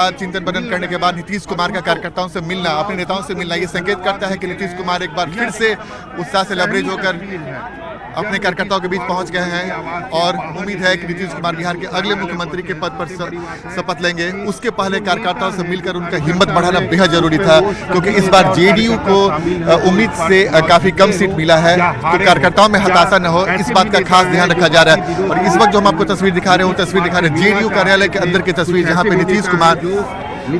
चिंतन मनन करने के बाद नीतीश कुमार का कार्यकर्ताओं से मिलना, अपने नेताओं से मिलना, ये संकेत करता है कि नीतीश कुमार एक बार फिर से उत्साह से लबरेज होकर अपने कार्यकर्ताओं के बीच पहुंच गए हैं और उम्मीद है कि नीतीश कुमार बिहार के अगले मुख्यमंत्री के पद पर शपथ लेंगे। उसके पहले कार्यकर्ताओं से मिलकर उनका हिम्मत बढ़ाना बेहद जरूरी था, क्योंकि इस बार जेडीयू को उम्मीद से काफी कम सीट मिला है, तो कार्यकर्ताओं में हताशा न हो, इस बात का खास ध्यान रखा जा रहा है। और इस वक्त जो हम आपको तस्वीर दिखा रहे हैं वो तस्वीर दिखा रहे हैं जेडीयू कार्यालय के अंदर की तस्वीर, जहाँ पे नीतीश कुमार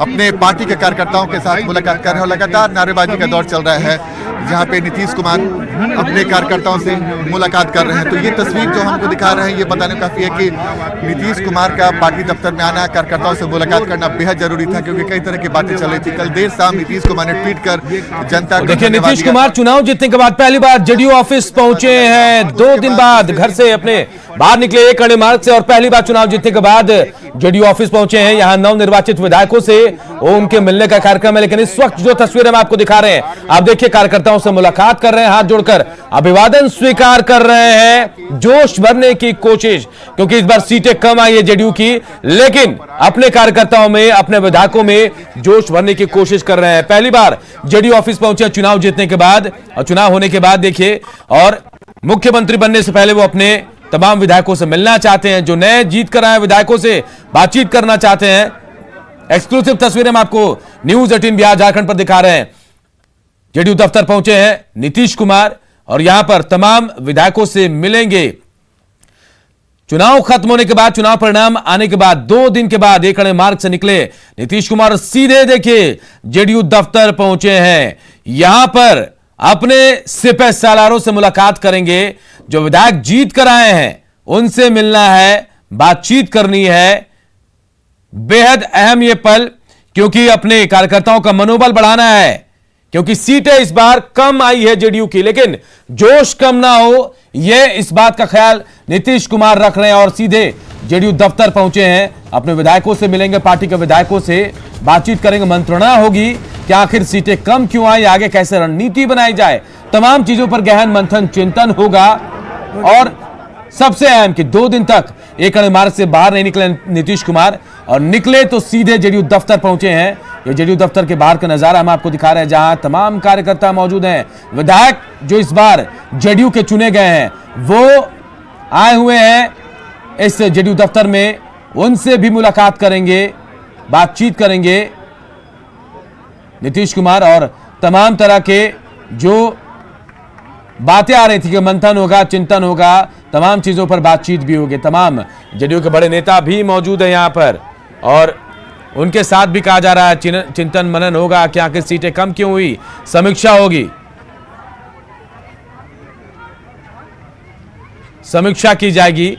अपने पार्टी के कार्यकर्ताओं के साथ मुलाकात कर रहे हैं। लगातार नारेबाजी का दौर चल रहा है, जहां पे नीतीश कुमार अपने कार्यकर्ताओं से मुलाकात कर रहे हैं। तो ये तस्वीर जो हमको दिखा रहे हैं ये बताने काफी है कि नीतीश कुमार का पार्टी दफ्तर में आना, कार्यकर्ताओं से मुलाकात करना बेहद जरूरी था, क्योंकि कई तरह की बातें चल रही थी। कल देर शाम नीतीश कुमार ने ट्वीट कर जनता को देखिए, नीतीश कुमार चुनाव जीतने के बाद पहली बार जेडीयू ऑफिस पहुंचे हैं। 2 दिन बाद घर से अपने बाहर निकले एक कड़े मार्ग से और पहली बार चुनाव जीतने के बाद जेडीयू ऑफिस पहुंचे हैं। यहां नवनिर्वाचित विधायकों से उनके मिलने का कार्यक्रम है, लेकिन इस वक्त जो तस्वीर हम आपको दिखा रहे हैं, आप देखिए कार्यकर्ताओं से मुलाकात कर रहे हैं, हाथ जोड़कर अभिवादन स्वीकार कर रहे हैं, जोश भरने की कोशिश, क्योंकि इस बार सीटें कम आई है जेडीयू की, लेकिन अपने कार्यकर्ताओं में, अपने विधायकों में जोश भरने की कोशिश कर रहे हैं। पहली बार जेडीयू ऑफिस पहुंचे चुनाव जीतने के बाद, और चुनाव होने के बाद देखिए, और मुख्यमंत्री बनने से पहले वो अपने तमाम विधायकों से मिलना चाहते हैं, जो नए जीत कर आए विधायकों से बातचीत करना चाहते हैं। एक्सक्लूसिव तस्वीरें हम आपको न्यूज 18 बिहार झारखंड पर दिखा रहे हैं। जेडीयू दफ्तर पहुंचे हैं नीतीश कुमार और यहां पर तमाम विधायकों से मिलेंगे। चुनाव खत्म होने के बाद, चुनाव परिणाम आने के बाद 2 दिन के बाद एक कड़े मार्ग से निकले नीतीश कुमार सीधे देखिए जेडीयू दफ्तर पहुंचे हैं। यहां पर अपने सिपह सालारों से मुलाकात करेंगे, जो विधायक जीत कर आए हैं उनसे मिलना है, बातचीत करनी है। बेहद अहम यह पल, क्योंकि अपने कार्यकर्ताओं का मनोबल बढ़ाना है, क्योंकि सीटें इस बार कम आई है जेडीयू की, लेकिन जोश कम ना हो, यह इस बात का ख्याल नीतीश कुमार रख रहे हैं और सीधे जेडीयू दफ्तर पहुंचे हैं। अपने विधायकों से मिलेंगे, पार्टी के विधायकों से बातचीत करेंगे, मंत्रणा होगी कि आखिर सीटें कम क्यों आई, आगे कैसे रणनीति बनाई जाए, तमाम चीजों पर गहन मंथन चिंतन होगा। और सबसे अहम कि 2 दिन तक एक कड़े मार्ग से बाहर नहीं निकले नीतीश कुमार, और निकले तो सीधे जेडीयू दफ्तर पहुंचे हैं। ये जेडीयू दफ्तर के बाहर का नजारा हम आपको दिखा रहे हैं, जहां तमाम कार्यकर्ता मौजूद हैं। विधायक जो इस बार जेडीयू के चुने गए हैं वो आए हुए हैं इस जेडीयू दफ्तर में, उनसे भी मुलाकात करेंगे, बातचीत करेंगे नीतीश कुमार, और तमाम तरह के जो बातें आ रही थी कि मंथन होगा, चिंतन होगा, तमाम चीजों पर बातचीत भी होगी। तमाम जेडीयू के बड़े नेता भी मौजूद हैं यहां पर, और उनके साथ भी कहा जा रहा है चिंतन मनन होगा कि आखिर सीटें कम क्यों हुई, समीक्षा होगी, समीक्षा की जाएगी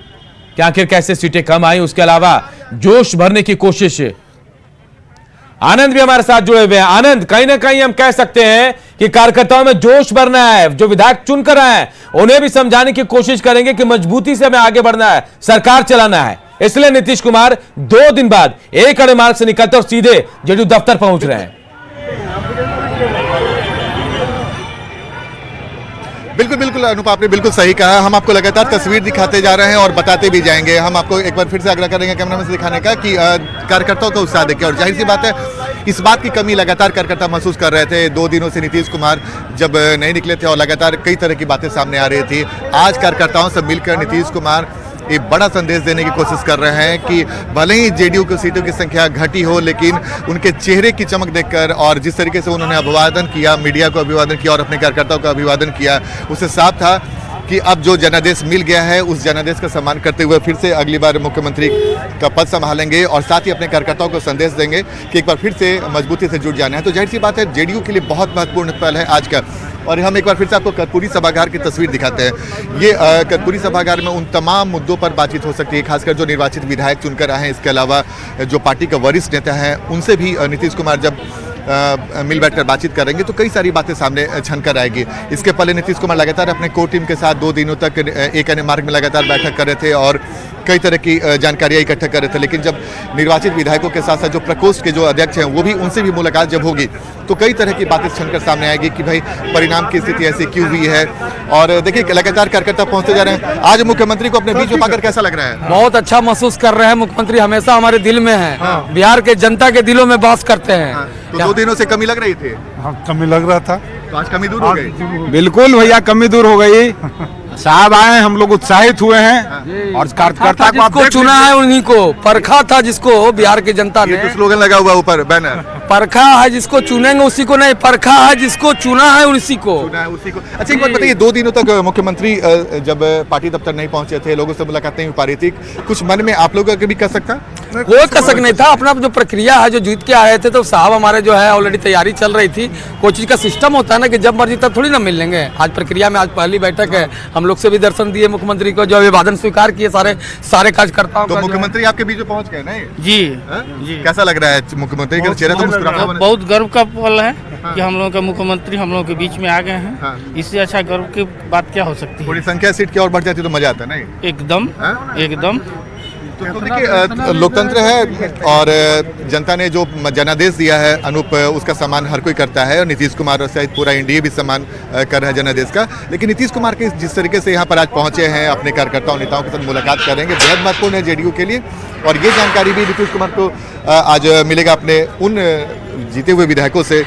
कि आखिर कैसे सीटें कम आई। उसके अलावा जोश भरने की कोशिश। आनंद भी हमारे साथ जुड़े हुए हैं। आनंद, कहीं ना कहीं हम कह सकते हैं कि कार्यकर्ताओं में जोश भरना है, जो विधायक चुनकर आए हैं उन्हें भी समझाने की कोशिश करेंगे कि मजबूती से हमें आगे बढ़ना है, सरकार चलाना है। इसलिए नीतीश कुमार 2 दिन बाद एक कड़े मार्ग से निकलते और सीधे जेडीयू दफ्तर पहुंच रहे हैं। बिल्कुल बिल्कुल अनुप, आपने बिल्कुल सही कहा। हम आपको लगातार तस्वीर दिखाते जा रहे हैं और बताते भी जाएंगे। हम आपको एक बार फिर से आग्रह करेंगे कैमरामैन से दिखाने का कि कार्यकर्ताओं का उत्साह देखिए, और जाहिर सी बात है इस बात की कमी लगातार कार्यकर्ता महसूस कर रहे थे। 2 दिनों से नीतीश कुमार जब नहीं निकले थे और लगातार कई तरह की बातें सामने आ रही थी, आज कार्यकर्ताओं से मिलकर नीतीश कुमार एक बड़ा संदेश देने की कोशिश कर रहे हैं कि भले ही जेडीयू की सीटों की संख्या घटी हो, लेकिन उनके चेहरे की चमक देखकर और जिस तरीके से उन्होंने अभिवादन किया, मीडिया को अभिवादन किया और अपने कार्यकर्ताओं का अभिवादन किया, उससे साफ था कि अब जो जनादेश मिल गया है उस जनादेश का सम्मान करते हुए फिर से अगली बार मुख्यमंत्री का पद संभालेंगे, और साथ ही अपने कार्यकर्ताओं को संदेश देंगे कि एक बार फिर से मजबूती से जुट जाना है। तो जाहिर सी बात है जेडीयू के लिए बहुत महत्वपूर्ण पल है आज का। और हम एक बार फिर से आपको कर्पूरी सभागार की तस्वीर दिखाते हैं। ये कर्पूरी सभागार में उन तमाम मुद्दों पर बातचीत हो सकती है, खासकर जो निर्वाचित विधायक चुनकर आए हैं। इसके अलावा जो पार्टी का वरिष्ठ नेता है उनसे भी नीतीश कुमार जब मिल बैठकर बातचीत करेंगे तो कई सारी बातें सामने छनकर आएगी। इसके पहले नीतीश कुमार लगातार अपने कोर टीम के साथ 2 दिनों तक एक अन्य मार्ग में लगातार बैठक कर रहे थे और कई तरह की जानकारियां इकट्ठा कर रहे थे, लेकिन जब निर्वाचित विधायकों के साथ साथ जो प्रकोष्ठ के जो अध्यक्ष हैं वो भी, उनसे भी मुलाकात जब होगी तो कई तरह की बातें छनकर सामने आएगी कि भाई परिणाम की स्थिति ऐसी क्यों हुई है। और देखिए लगातार कार्यकर्ता पहुंचते जा रहे हैं। आज मुख्यमंत्री को अपने बीच में पाकर कैसा लग रहा है? बहुत अच्छा महसूस कर रहे हैं। मुख्यमंत्री हमेशा हमारे दिल में है, बिहार के जनता के दिलों में वास करते हैं। तो 2 दिनों से कमी लग रही थी, कमी लग रहा था, तो आज कमी दूर हो गई। बिल्कुल भैया कमी दूर हो गई। साहब आए, हम लोग उत्साहित हुए हैं और कार्यकर्ता को जिसको चुना है उन्हीं को, परखा था जिसको बिहार की जनता ये ने। तो स्लोगन लगा हुआ ऊपर बैनर, परखा है जिसको चुनेंगे उसी को नहीं, परखा है जिसको चुना है उसी को। चुना है उसी को। अच्छा एक बात बताइए, 2 दिनों तक मुख्यमंत्री जब पार्टी दफ्तर नहीं पहुंचे थे, लोगों से मुलाकात नहीं हो पा रही थी, कुछ मन में आप लोगों का भी कर सकता? कोई कसक नहीं था। अपना जो प्रक्रिया है, जो जीत के आए थे तो साहब हमारे जो है ऑलरेडी तैयारी चल रही थी। कोई चीज का सिस्टम होता है ना कि जब मर्जी तब थोड़ी ना मिल लेंगे। आज प्रक्रिया में आज पहली बैठक है, हम लोग से भी दर्शन दिए मुख्यमंत्री को, जो अभिवादन स्वीकार किए सारे कार्यकर्ताओं तो का। मुख्यमंत्री आपके बीच में पहुंच गए नहीं? जी कैसा लग रहा है? मुख्यमंत्री का चेहरा तो मुस्कुराता हुआ बहुत गर्व का पल है कि हम लोगों का मुख्यमंत्री हम लोगों के बीच में आ गए हैं। हाँ। इससे अच्छा गर्व की बात क्या हो सकती है? थोड़ी संख्या सीट की और बढ़ जाती तो मजा आता नहीं? एकदम हाँ? एकदम। तो देखिए लोकतंत्र है और जनता ने जो जनादेश दिया है अनूप, उसका सम्मान हर कोई करता है और नीतीश कुमार सहित पूरा एनडीए भी सम्मान कर रहा है जनादेश का। लेकिन नीतीश कुमार के जिस तरीके से यहाँ पर आज पहुंचे हैं, अपने कार्यकर्ताओं नेताओं के साथ मुलाकात करेंगे, बेहद महत्वपूर्ण है जेडीयू के लिए। और ये जानकारी भी नीतीश कुमार को आज मिलेगा अपने उन जीते हुए विधायकों से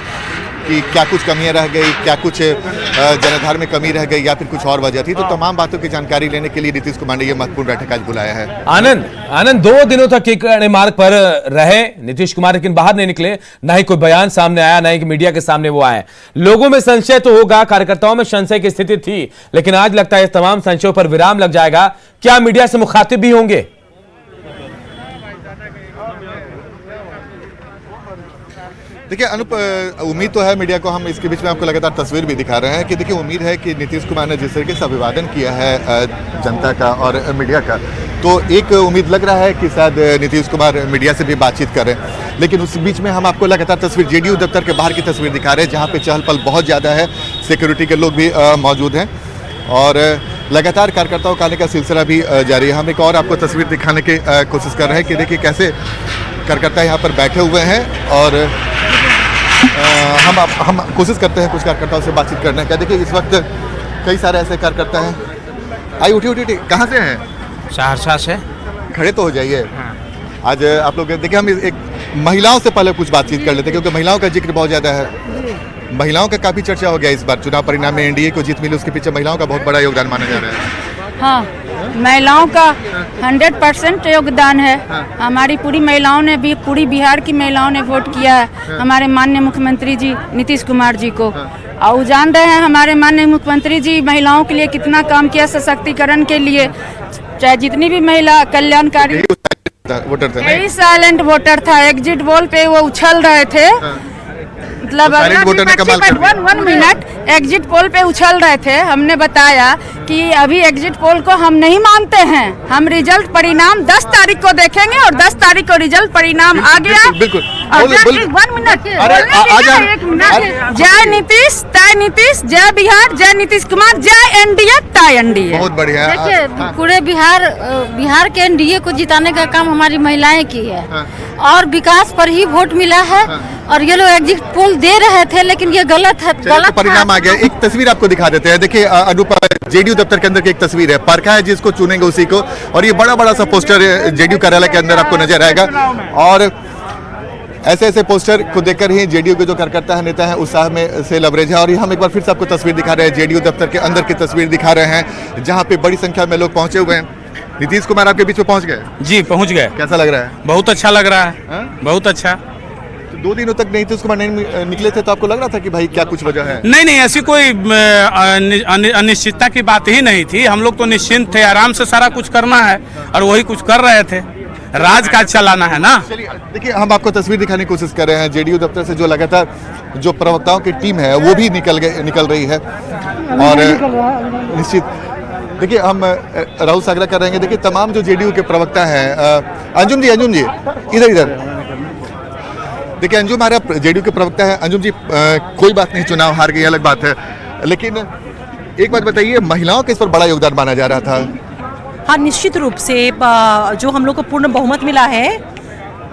कि क्या कुछ कमियां रह गई, क्या कुछ जनाधार में कमी रह गई या फिर कुछ और वजह थी। तो तमाम बातों की जानकारी लेने के लिए नीतीश कुमार ने ये महत्वपूर्ण बैठक आज बुलाया है। आनंद 2 दिनों तक एक मार्ग पर रहे नीतीश कुमार, लेकिन बाहर नहीं निकले, ना ही कोई बयान सामने आया, ना ही मीडिया के सामने वो आए। लोगों में संशय तो होगा, कार्यकर्ताओं में संशय की स्थिति थी, लेकिन आज लगता है इस तमाम संशयों पर विराम लग जाएगा। क्या मीडिया से मुखातिब भी होंगे? देखिए अनूप, उम्मीद तो है मीडिया को। हम इसके बीच में आपको लगातार तस्वीर भी दिखा रहे हैं कि देखिए उम्मीद है कि नीतीश कुमार ने जिस तरीके से अभिवादन किया है जनता का और मीडिया का, तो एक उम्मीद लग रहा है कि शायद नीतीश कुमार मीडिया से भी बातचीत करें। लेकिन उस बीच में हम आपको लगातार तस्वीर जेडीयू दफ्तर के बाहर की तस्वीर दिखा रहे हैं, जहाँ पे चहल पहल बहुत ज़्यादा है, सिक्योरिटी के लोग भी मौजूद हैं और लगातार कार्यकर्ताओं का आने का सिलसिला भी जारी है। हम एक और आपको तस्वीर दिखाने की कोशिश कर रहे हैं कि देखिए कैसे कार्यकर्ता यहाँ पर बैठे हुए हैं और हम कोशिश करते हैं कुछ कार्यकर्ताओं से बातचीत करने का। देखिए इस वक्त कई सारे ऐसे कार्यकर्ता हैं। आई उठी कहाँ से हैं? सहरसा से। खड़े तो हो जाइए। आज आप लोग देखिए, हम एक महिलाओं से पहले कुछ बातचीत कर लेते हैं क्योंकि महिलाओं का जिक्र बहुत ज़्यादा है। महिलाओं का काफ़ी चर्चा हो गया इस बार चुनाव परिणाम में। एनडीए को जीत मिली, उसके पीछे महिलाओं का बहुत बड़ा योगदान माना जा रहा है। हाँ, महिलाओं का 100% योगदान है। हमारी पूरी महिलाओं ने भी, पूरी बिहार की महिलाओं ने वोट किया है हमारे माननीय मुख्यमंत्री जी नीतीश कुमार जी को। और जान रहे हैं हमारे माननीय मुख्यमंत्री जी महिलाओं के लिए कितना काम किया, सशक्तिकरण के लिए। चाहे जितनी भी महिला कल्याणकारी वोटर थे, यही साइलेंट वोटर था। एग्जिट पोल पे वो उछल रहे थे, मतलब वन मिनट एग्जिट पोल पे उछल रहे थे। हमने बताया कि अभी एग्जिट पोल को हम नहीं मानते हैं, हम रिजल्ट परिणाम 10 तारीख को देखेंगे और 10 तारीख को रिजल्ट परिणाम आ गया। बिल्कुल। 1 मिनट, एक मिनट। जय नीतीश, तय नीतीश, जय बिहार, जय नीतीश कुमार, जय एनडीए, तय एनडीए। बहुत बढ़िया। देखिए पूरे बिहार के एनडीए को जिताने का काम हमारी महिलाएं की है और विकास पर ही वोट मिला है। और ये लोग एग्जिट पोल दे रहे थे लेकिन ये गलत है, गलत परिणाम आ गया। एक तस्वीर आपको दिखा देते हैं। देखिए अनूप, जेडीयू दफ्तर के अंदर की एक तस्वीर है, परखा है जिसको चुनेंगे उसी को। और ये बड़ा सा पोस्टर जेडीयू कार्यालय के अंदर आपको नजर आएगा और ऐसे ऐसे पोस्टर को देखकर ही जेडीयू के जो कार्यकर्ता है, नेता है, उत्साह में से लबरेज है। और ये हम एक बार फिर से आपको तस्वीर दिखा रहे हैं, जेडीयू दफ्तर के अंदर की तस्वीर दिखा रहे हैं, जहाँ पे बड़ी संख्या में लोग पहुंचे हुए हैं। नीतीश कुमार आपके बीच में पहुंच गए? जी पहुंच गए। कैसा लग रहा है? बहुत अच्छा लग रहा है, बहुत अच्छा। 2 दिनों तक नीतीश कुमार नहीं निकले थे तो आपको लग रहा था कि भाई क्या कुछ वजह है? नहीं, ऐसी कोई अनिश्चितता की बात ही नहीं थी। हम लोग तो निश्चिंत थे, आराम से सारा कुछ करना है और वही कुछ कर रहे थे। राजकाज चलाना है ना। चलिए देखिए, हम आपको तस्वीर दिखाने की कोशिश कर रहे हैं। जेडीयू दफ्तर से जो लगातार जो प्रवक्ताओं की टीम है वो भी निकल रही है और निश्चित देखिए हम राहुल सागरा कर रहे हैं। देखिए तमाम जो जेडीयू के प्रवक्ता हैं, अंजुम जी इधर देखिए, अंजुम हमारा जेडीयू के प्रवक्ता है। अंजुम जी, कोई बात नहीं, चुनाव हार गई अलग बात है, लेकिन एक बात बताइए, महिलाओं का इस पर बड़ा योगदान माना जा रहा था। हाँ, निश्चित रूप से जो हम लोग को पूर्ण बहुमत मिला है,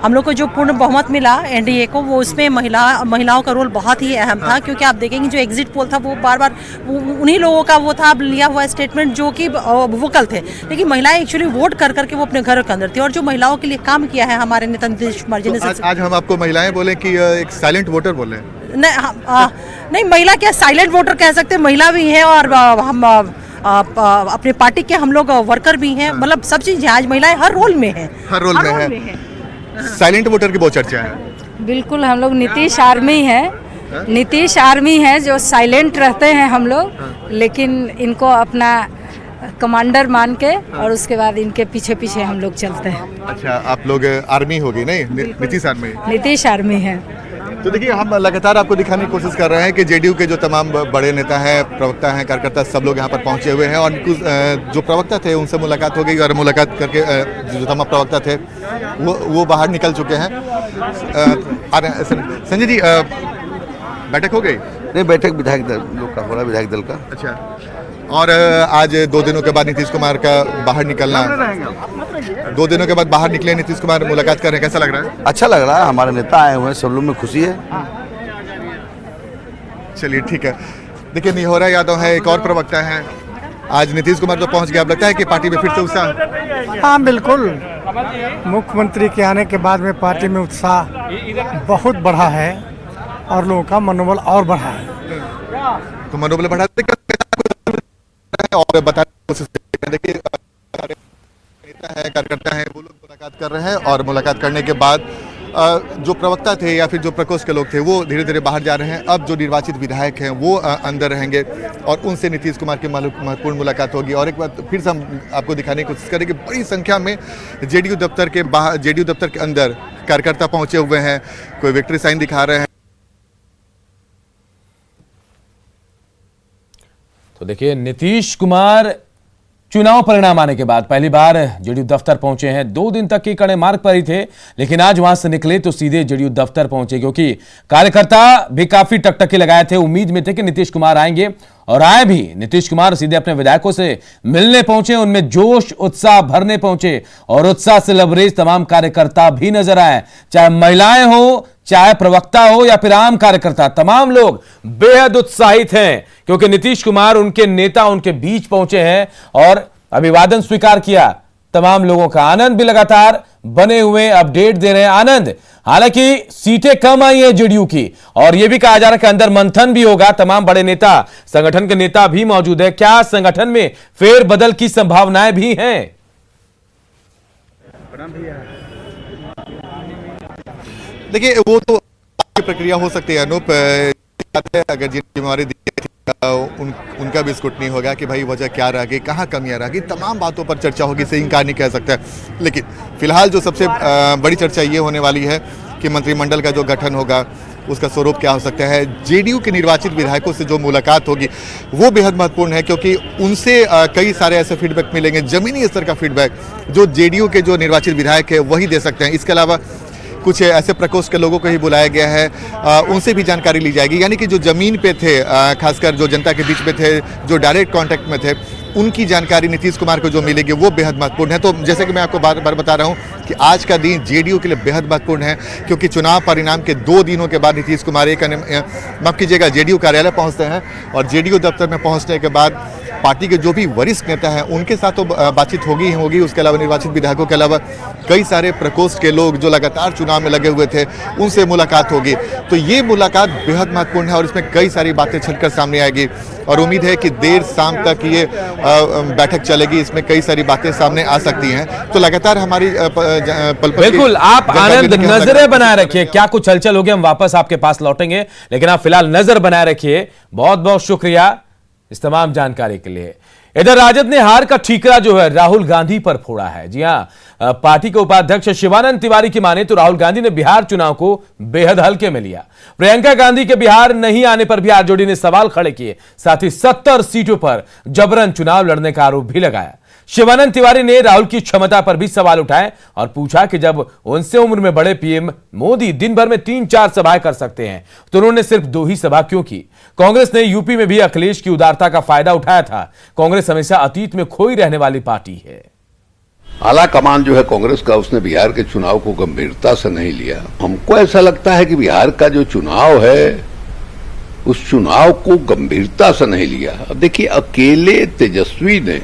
हम लोग को जो पूर्ण बहुमत मिला एनडीए को, वो उसमें महिलाओं का रोल बहुत ही अहम था। क्योंकि आप देखेंगे जो एग्जिट पोल था वो बार बार उन्हीं लोगों का वो था लिया हुआ स्टेटमेंट जो कि वोकल थे, लेकिन महिलाएं एक्चुअली वोट कर करके वो अपने घर के अंदर थी। और जो महिलाओं के लिए काम किया है हमारे नेता नीतीश कुमार जी ने, आज हम आपको महिलाएं बोले कि एक साइलेंट वोटर बोले? नहीं, महिला क्या साइलेंट वोटर कह सकते हैं, महिला भी है और हम अपने पार्टी के हम लोग वर्कर भी हैं, मतलब सब चीज आज महिलाएं हर रोल में है, हर रोल में है। साइलेंट वोटर की बहुत चर्चा है। बिल्कुल, हम लोग नीतीश आर्मी है, नीतीश आर्मी है जो साइलेंट रहते हैं हम लोग, लेकिन इनको अपना कमांडर मान के और उसके बाद इनके पीछे पीछे हम लोग चलते हैं। अच्छा, आप लोग आर्मी होगी? नहीं, नीतीश आर्मी। नीतीश आर्मी है। तो देखिए, हम लगातार आपको दिखाने की कोशिश कर रहे हैं कि जेडीयू के जो तमाम बड़े नेता हैं, प्रवक्ता हैं, कार्यकर्ता, सब लोग यहाँ पर पहुँचे हुए हैं और जो प्रवक्ता थे उनसे मुलाकात हो गई और मुलाकात करके जो तमाम प्रवक्ता थे वो बाहर निकल चुके हैं। संजय जी, बैठक हो गई? नहीं, बैठक विधायक दल लोग का हो रहा, विधायक दल का। अच्छा, और आज 2 दिनों के बाद नीतीश कुमार का बाहर निकलना, 2 दिनों के बाद बाहर निकले नीतीश कुमार, मुलाकात कर रहे हैं, कैसा लग रहा है? अच्छा लग रहा है, हमारे नेता आए हुए हैं, सब लोग में खुशी है। चलिए, ठीक है। देखिए, निहोरा यादव है, एक और प्रवक्ता है। आज नीतीश कुमार तो पहुंच गया, अब लगता है कि पार्टी में फिर से उत्साह? हाँ, बिल्कुल, मुख्यमंत्री के आने के बाद में पार्टी में उत्साह बहुत बढ़ा है और लोगों का मनोबल और बढ़ा है। तो मनोबल बढ़ा और बताने की कोशिश देखिए, नेता है, कार्यकर्ता है, वो लोग मुलाकात कर रहे हैं और मुलाकात करने के बाद जो प्रवक्ता थे या फिर जो प्रकोष्ठ के लोग थे वो धीरे धीरे बाहर जा रहे हैं। अब जो निर्वाचित विधायक हैं वो अंदर रहेंगे और उनसे नीतीश कुमार की महत्वपूर्ण मुलाकात होगी। और एक बार फिर से हम आपको दिखाने की कोशिश करेंगे, बड़ी संख्या में जेडीयू दफ्तर के बाहर, जेडीयू दफ्तर के अंदर कार्यकर्ता पहुंचे हुए हैं, कोई विक्ट्री साइन दिखा रहे हैं। तो देखिए, नीतीश कुमार चुनाव परिणाम आने के बाद पहली बार जेडीयू दफ्तर पहुंचे हैं। 2 दिन तक के कड़े मार्ग पर ही थे, लेकिन आज वहां से निकले तो सीधे जेडीयू दफ्तर पहुंचे, क्योंकि कार्यकर्ता भी काफी टकटकी लगाए थे। उम्मीद में थे कि नीतीश कुमार आएंगे और आए भी। नीतीश कुमार सीधे अपने विधायकों से मिलने पहुंचे, उनमें जोश उत्साह भरने पहुंचे और उत्साह से लबरेज तमाम कार्यकर्ता भी नजर आए, चाहे महिलाएं हो, चाहे प्रवक्ता हो या फिर आम कार्यकर्ता। तमाम लोग बेहद उत्साहित हैं क्योंकि नीतीश कुमार उनके नेता उनके बीच पहुंचे हैं और अभिवादन स्वीकार किया। तमाम लोगों का आनंद भी लगातार बने हुए अपडेट दे रहे हैं। आनंद, हालांकि सीटें कम आई है जेडीयू की और यह भी कहा जा रहा है कि अंदर मंथन भी होगा, तमाम बड़े नेता, संगठन के नेता भी मौजूद है। क्या संगठन में फेरबदल की संभावनाएं भी हैं? देखिए, वो तो प्रक्रिया हो सकती है अनूप, अगर जिम्मेवारी दी उनका भी स्क्रूटनी होगा कि भाई वजह क्या रह गई, कहाँ कमियां रह गई, तमाम बातों पर चर्चा होगी, से इनकार नहीं कह सकता है। लेकिन फिलहाल जो सबसे बड़ी चर्चा ये होने वाली है कि मंत्रिमंडल का जो गठन होगा उसका स्वरूप क्या हो सकता है। जेडीयू के निर्वाचित विधायकों से जो मुलाकात होगी वो बेहद महत्वपूर्ण है, क्योंकि उनसे कई सारे ऐसे फीडबैक मिलेंगे, जमीनी स्तर का फीडबैक जो जेडीयू के जो निर्वाचित विधायक है वही दे सकते हैं। इसके अलावा कुछ ऐसे प्रकोष्ठ के लोगों को ही बुलाया गया है, उनसे भी जानकारी ली जाएगी, यानी कि जो ज़मीन पे थे, खासकर जो जनता के बीच में थे, जो डायरेक्ट कांटेक्ट में थे, उनकी जानकारी नीतीश कुमार को जो मिलेगी वो बेहद महत्वपूर्ण है। तो जैसे कि मैं आपको बार बार बता रहा हूं कि आज का दिन जेडीयू के लिए बेहद महत्वपूर्ण है, क्योंकि चुनाव परिणाम के 2 दिनों के बाद नीतीश कुमार माफ कीजिएगा जेडीयू कार्यालय पहुंचते हैं और जेडीयू दफ्तर में पहुंचने के बाद पार्टी के जो भी वरिष्ठ नेता हैं उनके साथ तो बातचीत होगी ही होगी। उसके अलावा निर्वाचित विधायकों के अलावा कई सारे प्रकोष्ठ के लोग जो लगातार चुनाव में लगे हुए थे उनसे मुलाकात होगी। तो ये मुलाकात बेहद महत्वपूर्ण है और इसमें कई सारी बातें छलकर सामने आएगी और उम्मीद है कि देर शाम तक ये बैठक चलेगी, इसमें कई सारी बातें सामने आ सकती हैं। तो लगातार हमारी बिल्कुल आप आनंद नजरें बनाए रखिए, क्या कुछ हलचल होगी हम वापस आपके पास लौटेंगे, लेकिन आप फिलहाल नजर बनाए रखिए। बहुत बहुत शुक्रिया इस तमाम जानकारी के लिए। इधर राजद ने हार का ठीकरा जो है राहुल गांधी पर फोड़ा है। जी हां, पार्टी के उपाध्यक्ष शिवानंद तिवारी की माने तो राहुल गांधी ने बिहार चुनाव को बेहद हल्के में लिया। प्रियंका गांधी के बिहार नहीं आने पर भी आरजेडी ने सवाल खड़े किए, साथ ही 70 सीटों पर जबरन चुनाव लड़ने का आरोप भी लगाया। शिवानंद तिवारी ने राहुल की क्षमता पर भी सवाल उठाए और पूछा कि जब उनसे उम्र में बड़े पीएम मोदी दिन भर में 3-4 सभाएं कर सकते हैं तो उन्होंने सिर्फ 2 ही सभा क्यों की। कांग्रेस ने यूपी में भी अखिलेश की उदारता का फायदा उठाया था। कांग्रेस हमेशा अतीत में खोई रहने वाली पार्टी है। आला कमान जो है कांग्रेस का, उसने बिहार के चुनाव को गंभीरता से नहीं लिया। हमको ऐसा लगता है कि बिहार का जो चुनाव है उस चुनाव को गंभीरता से नहीं लिया। अब देखिए, अकेले तेजस्वी ने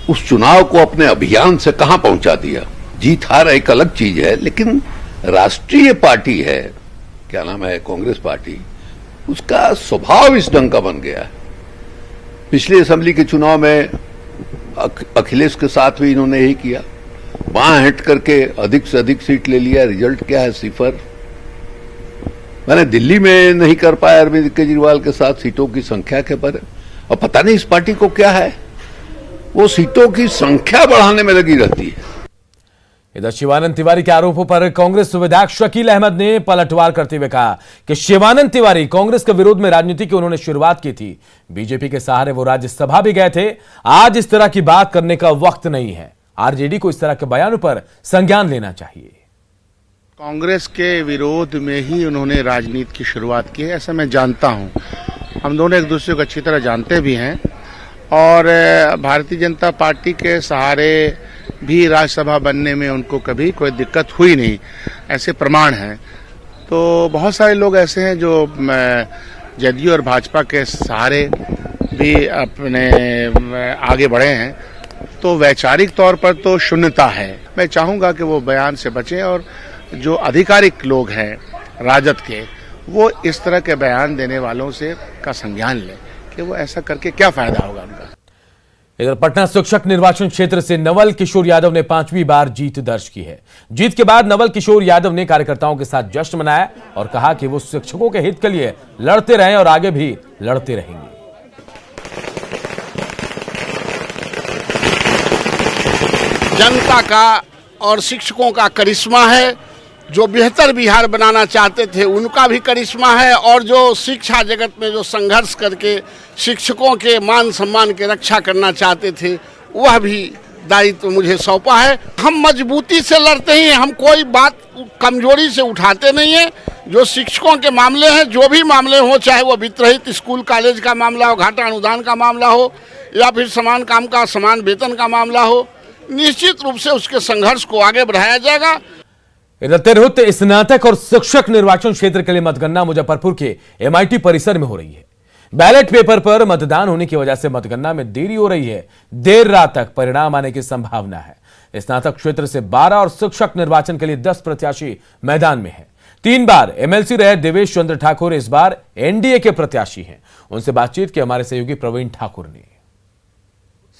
उस चुनाव को अपने अभियान से कहां पहुंचा दिया। जीत हार एक अलग चीज है, लेकिन राष्ट्रीय पार्टी है, क्या नाम है, कांग्रेस पार्टी, उसका स्वभाव इस ढंग का बन गया है। पिछले असेंबली के चुनाव में अखिलेश के साथ भी इन्होंने यही किया, वहां हट करके अधिक से अधिक सीट ले लिया। रिजल्ट क्या है, 0। मैंने दिल्ली में नहीं कर पाया अरविंद केजरीवाल के साथ सीटों की संख्या के पर। और पता नहीं इस पार्टी को क्या है, वो सीटों की संख्या बढ़ाने में लगी रहती है। इधर शिवानंद तिवारी के आरोपों पर कांग्रेस विधायक शकील अहमद ने पलटवार करते हुए कहा कि शिवानंद तिवारी कांग्रेस के विरोध में राजनीति की उन्होंने शुरुआत की थी। बीजेपी के सहारे वो राज्यसभा भी गए थे। आज इस तरह की बात करने का वक्त नहीं है। आरजेडी को इस तरह के बयानों पर संज्ञान लेना चाहिए। कांग्रेस के विरोध में ही उन्होंने राजनीति की शुरुआत की है, ऐसा मैं जानता हूं। हम दोनों एक दूसरे को अच्छी तरह जानते भी हैं और भारतीय जनता पार्टी के सहारे भी राज्यसभा बनने में उनको कभी कोई दिक्कत हुई नहीं, ऐसे प्रमाण हैं। तो बहुत सारे लोग ऐसे हैं जो जदयू और भाजपा के सहारे भी अपने आगे बढ़े हैं। तो वैचारिक तौर पर तो शून्यता है। मैं चाहूंगा कि वो बयान से बचें और जो आधिकारिक लोग हैं राजद के, वो इस तरह के बयान देने वालों से का संज्ञान लें कि वो ऐसा करके क्या फायदा होगा उनका। इधर पटना शिक्षक निर्वाचन क्षेत्र से नवल किशोर यादव ने 5वीं बार जीत दर्ज की है। जीत के बाद नवल किशोर यादव ने कार्यकर्ताओं के साथ जश्न मनाया और कहा कि वो शिक्षकों के हित के लिए लड़ते रहे और आगे भी लड़ते रहेंगे। जनता का और शिक्षकों का करिश्मा है। जो बेहतर बिहार बनाना चाहते थे उनका भी करिश्मा है और जो शिक्षा जगत में जो संघर्ष करके शिक्षकों के मान सम्मान की रक्षा करना चाहते थे, वह भी दायित्व मुझे सौंपा है। हम मजबूती से लड़ते हैं, हम कोई बात कमजोरी से उठाते नहीं हैं। जो शिक्षकों के मामले हैं, जो भी मामले हो, चाहे वो वित्त रहित स्कूल कॉलेज का मामला हो, घाटा अनुदान का मामला हो, या फिर समान काम का समान वेतन का मामला हो, निश्चित रूप से उसके संघर्ष को आगे बढ़ाया जाएगा। इधर तिरहुत स्नातक और शिक्षक निर्वाचन क्षेत्र के लिए मतगणना मुजफ्फरपुर के MIT परिसर में हो रही है। बैलेट पेपर पर मतदान होने की वजह से मतगणना में देरी हो रही है। देर रात तक परिणाम आने की संभावना है। स्नातक क्षेत्र से 12 और शिक्षक निर्वाचन के लिए 10 प्रत्याशी मैदान में हैं। 3 बार MLC रहे देवेश चंद्र ठाकुर इस बार NDA के प्रत्याशी हैं। उनसे बातचीत की हमारे सहयोगी प्रवीण ठाकुर ने।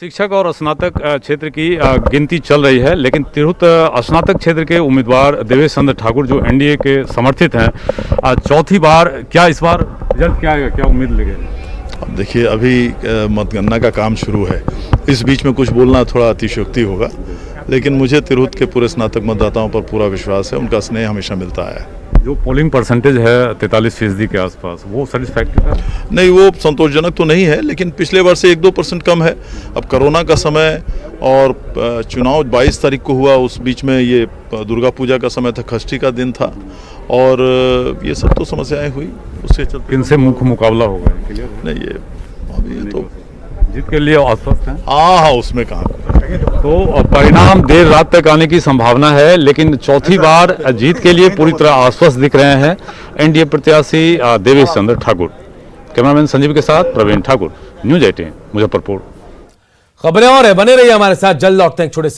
शिक्षक और स्नातक क्षेत्र की गिनती चल रही है, लेकिन तिरहुत स्नातक क्षेत्र के उम्मीदवार देवेश चंद्र ठाकुर जो NDA के समर्थित हैं, 4थी बार, क्या इस बार रिजल्ट क्या आएगा, क्या उम्मीद लगे? अब देखिए, अभी मतगणना का काम शुरू है, इस बीच में कुछ बोलना थोड़ा अतिशयोक्ति होगा, लेकिन मुझे तिरहुत के पूरे स्नातक मतदाताओं पर पूरा विश्वास है। उनका स्नेह हमेशा मिलता है। जो पोलिंग परसेंटेज है 43% के आसपास, वो सेटिस्फैक्टरी है? नहीं, वो संतोषजनक तो नहीं है, लेकिन पिछले वर्ष से 1-2% कम है। अब कोरोना का समय और चुनाव 22 तारीख को हुआ, उस बीच में ये दुर्गा पूजा का समय था, षष्ठी का दिन था, और ये सब तो समस्याएं हुई। उससे चलते इनसे मुख्य मुकाबला होगा? नहीं, ये अभी तो जीत के लिए आश्वस्त हैं? हाँ, उसमें कहाँ। तो परिणाम देर रात तक आने की संभावना है, लेकिन 4थी बार जीत के लिए पूरी तरह आश्वस्त दिख रहे हैं NDA प्रत्याशी देवेश चंद्र ठाकुर। कैमरामैन संजीव के साथ प्रवीण ठाकुर, न्यूज़ 18 मुजफ्फरपुर। खबरें और है, बने रहिए हमारे साथ। जल्द लौटते हैं एक छोटे से